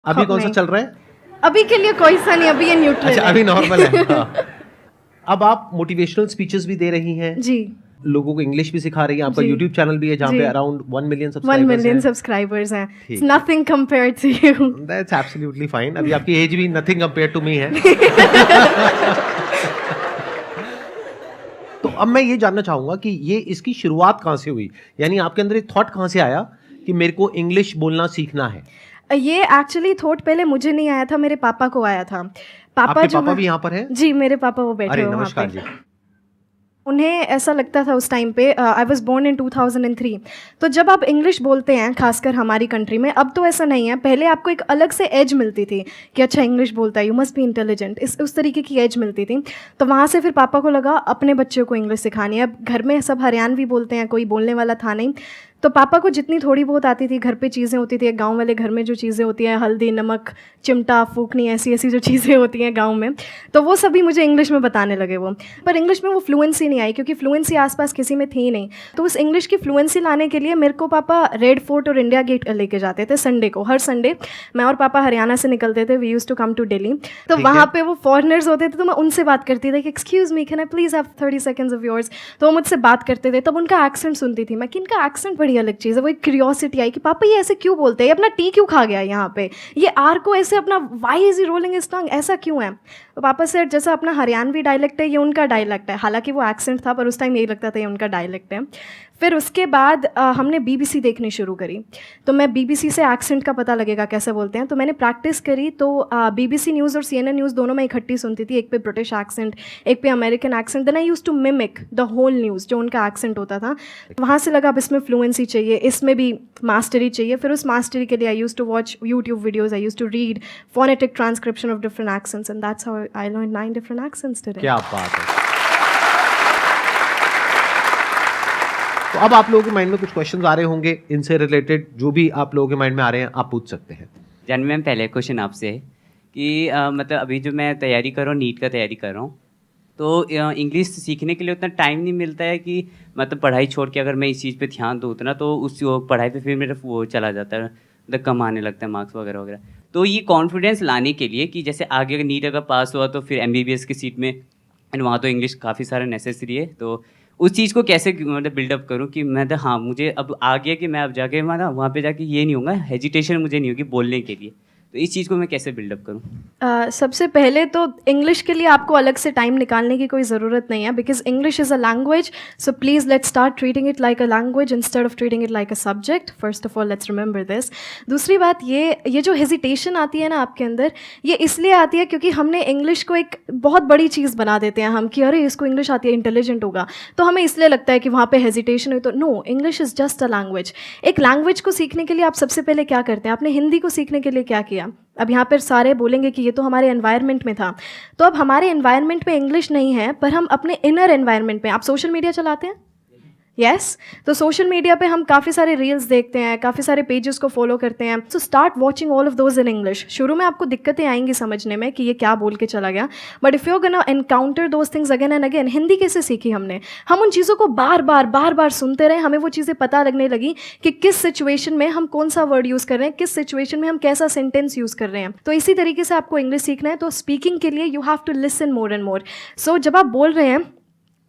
अभी कौन सा चल रहा है? अभी के लिए कोई सा नहीं, अभी ये न्यूट्रल अच्छा, है। अभी नॉर्मल है। हाँ। अब आप मोटिवेशनल स्पीचेस भी दे रही हैं, जी लोगों को इंग्लिश भी सिखा रही हैं, आपका जी। यूट्यूब चैनल भी है जहाँ जी। पे अराउंड 1 मिलियन 1 सब्सक्राइबर्स मिलियन हैं। सब्सक्राइबर्स हैं, ठीक it's nothing compared to you. That's absolutely fine. अभी आपकी एज भी नथिंग कंपेयर टू मी है। तो अब मैं ये जानना चाहूंगा कि ये इसकी शुरुआत कहाँ से हुई, यानी आपके अंदर एक थॉट कहाँ से आया कि मेरे को इंग्लिश बोलना सीखना है? ये एक्चुअली थॉट पहले मुझे नहीं आया था, मेरे पापा को आया था। आपके जो पापा है- भी यहाँ पर हैं? जी, मेरे पापा वो बैठे अरे हुए वहाँ नमस्कार पे। जी। उन्हें ऐसा लगता था उस टाइम पे, आई वॉज बोर्न इन 2003। तो जब आप इंग्लिश बोलते हैं, खासकर हमारी कंट्री में, अब तो ऐसा नहीं है, पहले आपको एक अलग से एज मिलती थी कि अच्छा इंग्लिश बोलता है, यू मस्ट बी इंटेलिजेंट, उस तरीके की एज मिलती थी। तो वहाँ से फिर पापा को लगा अपने बच्चों को इंग्लिश सिखानी है। अब घर में सब हरियाणवी बोलते हैं, कोई बोलने वाला था नहीं। तो पापा को जितनी थोड़ी बहुत आती थी, घर पे चीज़ें होती थी, गांव वाले घर में जो चीज़ें होती हैं, हल्दी नमक चिमटा फूकनी, ऐसी ऐसी जो चीज़ें होती हैं गांव में, तो वो सभी मुझे इंग्लिश में बताने लगे वो। पर इंग्लिश में वो फ्लुएंसी नहीं आई, क्योंकि फ्लुएंसी आसपास किसी में थी नहीं। तो उस इंग्लिश की फ्लुएंसी लाने के लिए मेरे को पापा रेड फोर्ट और इंडिया गेट लेके जाते थे संडे को। हर संडे मैं और पापा हरियाणा से निकलते थे, we use to come to Delhi. तो वहाँ पे वो फॉरेनर्स होते थे, तो मैं उनसे बात करती थी कि excuse me, can I please have 30 seconds of yours. तो वो मुझसे बात करते थे, तब उनका एक्सेंट सुनती थी मैं कि इनका एक्सेंट बड़ी अलग चीज़ है। वो एक क्यूरियोसिटी आई कि पापा ये ऐसे क्यों बोलते हैं, ये अपना टी क्यों खा गया यहाँ पे, ये आर को ऐसे अपना why is rolling is tongue, ऐसा क्यों है। तो पापा से जैसा अपना हरियाणवी डायलेक्ट है, ये उनका डायलेक्ट है। हालांकि वो एक्सेंट था, पर उस टाइम यही लगता था ये उनका डायलेक्ट है। फिर उसके बाद हमने बीबीसी देखनी शुरू करी। तो मैं बीबीसी से एक्सेंट का पता लगेगा कैसे बोलते हैं, तो मैंने प्रैक्टिस करी। तो बीबीसी न्यूज़ और CNN न्यूज़ दोनों मैं इकट्ठी सुनती थी, एक पे ब्रिटिश एक्सेंट, एक पे American accent. Then I use to mimic the whole news, जो उनका एक्सेंट होता था। वहाँ से लगा अब इसमें फ्लुएंसी चाहिए, इसमें भी मास्टरी चाहिए। फिर उस मास्टरी के लिए I use to watch YouTube videos, I use to read phonetic transcription of different accents, and that's how I learn 9 different accents today. क्या बात है। तो अब आप लोगों के माइंड में कुछ क्वेश्चंस आ रहे होंगे इनसे रिलेटेड, जो भी आप लोगों के माइंड में आ रहे हैं आप पूछ सकते हैं। जानवी मैम, पहले क्वेश्चन आपसे है कि मतलब अभी जो मैं तैयारी कर रहा हूँ, नीट का तैयारी कर रहा हूँ, तो इंग्लिश सीखने के लिए उतना टाइम नहीं मिलता है कि मतलब पढ़ाई छोड़ के अगर मैं इस चीज़ पे ध्यान दूँ उतना, तो उस पढ़ाई पे फिर मेरा वो चला जाता है, मतलब कम आने लगता है मार्क्स वगैरह वगैरह। तो ये कॉन्फिडेंस लाने के लिए कि जैसे आगे अगर नीट अगर पास हुआ तो फिर MBBS की सीट में, एंड वहाँ तो इंग्लिश काफ़ी सारा नेसेसरी है, तो उस चीज़ को कैसे मतलब बिल्डअप करूँ कि मैं तो हाँ मुझे अब आ गया कि मैं अब जाके वहाँ पे जाके ये नहीं होगा, हेजिटेशन मुझे नहीं होगी बोलने के लिए, तो इस चीज़ को मैं कैसे बिल्डअप करूँ? सबसे पहले तो इंग्लिश के लिए आपको अलग से टाइम निकालने की कोई ज़रूरत नहीं है, because English is a language. So please let's start treating it like a language instead of treating it like a subject. First of all let's remember this. दूसरी बात, ये जो हेजिटेशन आती है ना आपके अंदर, ये इसलिए आती है क्योंकि हमने इंग्लिश को एक बहुत बड़ी चीज़ बना देते हैं हम, कि अरे इसको इंग्लिश आती है, इंटेलिजेंट होगा, तो हमें इसलिए लगता है कि वहाँ पे हेजिटेशन हुई। तो no, English is just a language. एक लैंग्वेज को सीखने के लिए आप सबसे पहले क्या करते हैं? आपने हिंदी को सीखने के लिए क्या किया? अब यहाँ पर सारे बोलेंगे कि ये तो हमारे एनवायरनमेंट में था। तो अब हमारे एनवायरनमेंट में इंग्लिश नहीं है, पर हम अपने इनर एनवायरनमेंट में, आप सोशल मीडिया चलाते हैं? यस तो सोशल मीडिया पे हम काफ़ी सारे रील्स देखते हैं, काफ़ी सारे पेजेस को फॉलो करते हैं। So start watching all of those in English. शुरू में आपको दिक्कतें आएंगी समझने में कि ये क्या बोल के चला गया, but if you gonna encounter those things again and again. Hindi कैसे सीखी हमने? हम उन चीज़ों को बार बार सुनते रहे, हमें वो चीज़ें पता लगने लगी कि किस सिचुएशन में हम कौन सा वर्ड यूज़ कर रहे हैं, किस सिचुएशन में हम कैसा सेंटेंस यूज़ कर रहे हैं। तो इसी तरीके से आपको इंग्लिश सीखना है, तो स्पीकिंग के लिए you have to listen more and more. So जब आप बोल रहे हैं,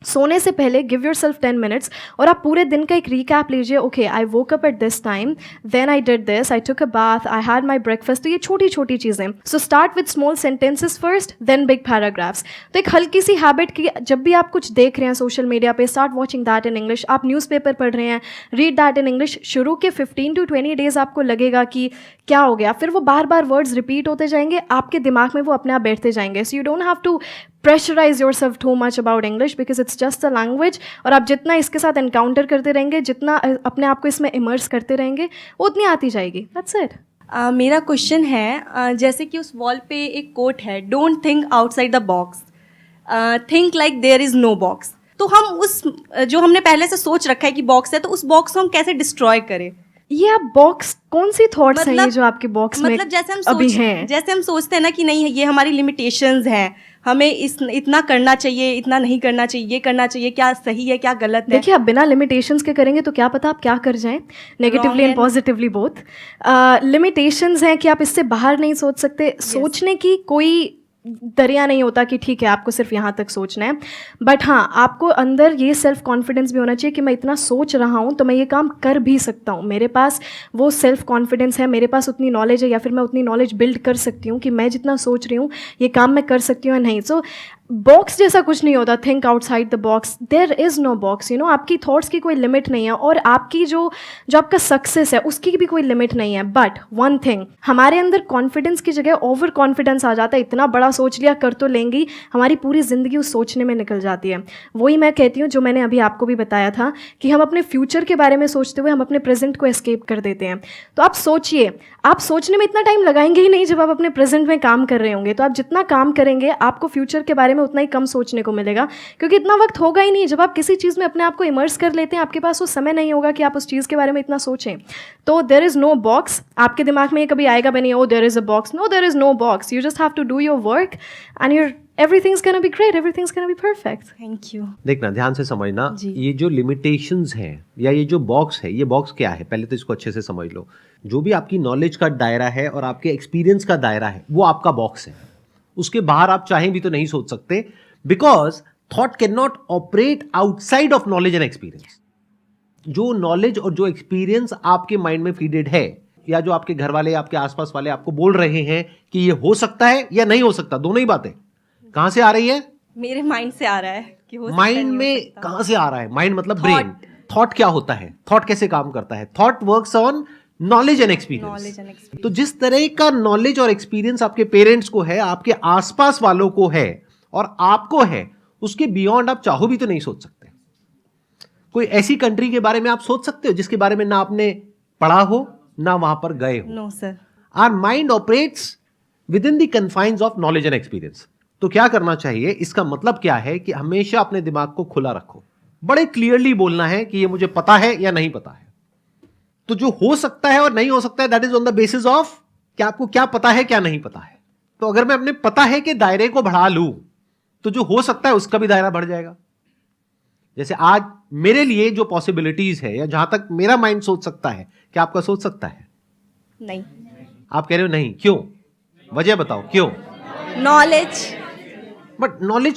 सोने से पहले गिव योर सेल्फ 10 मिनट्स और आप पूरे दिन का एक रिकैप लीजिए। Okay, I woke up at this time, then I did this, I took a bath, I had my breakfast. तो ये छोटी छोटी चीज़ें। So start with small sentences first, then big paragraphs. तो एक हल्की सी हैबिट की, जब भी आप कुछ देख रहे हैं सोशल मीडिया पे, start watching that in English. आप न्यूज़पेपर पढ़ रहे हैं, रीड दैट इन इंग्लिश। शुरू के 15 to 20 डेज आपको लगेगा कि क्या हो गया, फिर वो बार बार वर्ड्स रिपीट होते जाएंगे, आपके दिमाग में वो अपने आप बैठते जाएंगे। So you don't have to pressurise yourself too much about English, because it's just a language. और आप जितना इसके साथ एनकाउंटर करते रहेंगे, जितना अपने आप को इसमें इमर्स करते रहेंगे, उतनी आती जाएगी। That's it. मेरा क्वेश्चन है, जैसे कि उस वॉल पे एक कोट है, don't think outside the box, think like there is no box. तो हम उस जो हमने पहले से सोच रखा है कि बॉक्स है, तो उस बॉक्स को हम कैसे डिस्ट्रॉय करें? ये आप बॉक्स कौन सी थॉट्स हैं ये जो आपके बॉक्स में मतलब अभी हैं? जैसे हम सोचते हैं ना कि नहीं ये हमारी लिमिटेशंस हैं, हमें इतना करना चाहिए, इतना नहीं करना चाहिए, ये करना चाहिए, क्या सही है क्या गलत है। देखिए, आप बिना लिमिटेशंस के करेंगे तो क्या पता आप क्या कर जाएं, negatively and and- positively both. Limitations हैं कि आप इससे बाहर नहीं सोच सकते। सोचने की कोई दरिया नहीं होता कि ठीक है आपको सिर्फ यहाँ तक सोचना है, बट हाँ आपको अंदर ये सेल्फ कॉन्फिडेंस भी होना चाहिए कि मैं इतना सोच रहा हूँ तो मैं ये काम कर भी सकता हूँ, मेरे पास वो सेल्फ कॉन्फिडेंस है, मेरे पास उतनी नॉलेज है या फिर मैं उतनी नॉलेज बिल्ड कर सकती हूँ कि मैं जितना सोच रही हूँ ये काम मैं कर सकती हूँ या नहीं। सो बॉक्स जैसा कुछ नहीं होता, think outside the box, there is no box, you know. आपकी थॉट्स की कोई लिमिट नहीं है और आपकी जो आपका सक्सेस है उसकी भी कोई लिमिट नहीं है। बट वन थिंग, हमारे अंदर कॉन्फिडेंस की जगह ओवर कॉन्फिडेंस आ जाता है, इतना बड़ा सोच लिया कर तो लेंगी, हमारी पूरी ज़िंदगी उस सोचने में निकल जाती है। वही मैं कहती हूँ जो मैंने अभी आपको भी बताया था कि हम अपने फ्यूचर के बारे में सोचते हुए हम अपने प्रेजेंट को एस्केप कर देते हैं। तो आप सोचिए, आप सोचने में इतना टाइम लगाएंगे ही नहीं जब आप अपने प्रेजेंट में काम कर रहे होंगे, तो आप जितना काम करेंगे आपको फ्यूचर के बारे में उतना ही कम सोचने को मिलेगा, क्योंकि इतना वक्त होगा ही नहीं। जब आप किसी चीज़ में अपने आप को इमर्स कर लेते हैं आपके पास वो समय नहीं होगा कि आप उस चीज़ के बारे में इतना सोचें। तो देयर इज़ नो बॉक्स। आपके दिमाग में ये कभी आएगा भी नहीं, oh there is a box, no there is no box, you just have to do your work and your everything's gonna be great, everything's gonna be perfect. Thank you. देखना, ध्यान से समझना, जी। ये जो लिमिटेशंस हैं या ये जो बॉक्स है, ये बॉक्स क्या है पहले तो इसको अच्छे से समझ लो। जो भी आपकी नॉलेज का दायरा है और आपके एक्सपीरियंस का दायरा है वो आपका बॉक्स है, उसके बाहर आप चाहें भी तो नहीं सोच सकते, because thought can not operate outside of knowledge and experience. जो नॉलेज और जो एक्सपीरियंस आपके माइंड में फीडेड है या जो आपके घर वाले आपके आसपास वाले आपको बोल रहे हैं कि ये हो सकता है या नहीं हो सकता, दोनों ही बातें कहां से आ रही है? मेरे माइंड से आ रहा है कि हो सकता है, माइंड नहीं हो में सकता। कहां से आ रहा है? माइंड मतलब Thought. ब्रेन। थॉट क्या होता है? थॉट कैसे काम करता है? Thought works on knowledge and Knowledge experience. and experience. तो जिस तरह का नॉलेज और एक्सपीरियंस आपके पेरेंट्स को है, आपके आसपास वालों को है और आपको है, उसके बियॉन्ड आप चाहो भी तो नहीं सोच सकते। कोई ऐसी कंट्री के बारे में आप सोच सकते हो जिसके बारे में ना आपने पढ़ा हो ना वहां पर गए हो? No sir. Our mind operates within the confines of knowledge and experience. तो क्या करना चाहिए? इसका मतलब क्या है कि हमेशा अपने दिमाग को खुला रखो, बड़े क्लियरली बोलना है कि ये मुझे पता है या नहीं पता है। तो जो हो सकता है और नहीं हो सकता है that is on the basis of कि आपको क्या पता है क्या नहीं पता है। तो अगर मैं अपने पता है कि दायरे को बढ़ा लूं तो जो हो सकता है उसका भी दायरा बढ़ जाएगा। जैसे आज मेरे लिए जो पॉसिबिलिटीज है या जहां तक मेरा माइंड सोच सकता है, क्या आपका सोच सकता है? नहीं। आप कह रहे हो नहीं, क्यों? वजह बताओ क्यों? नॉलेज। But knowledge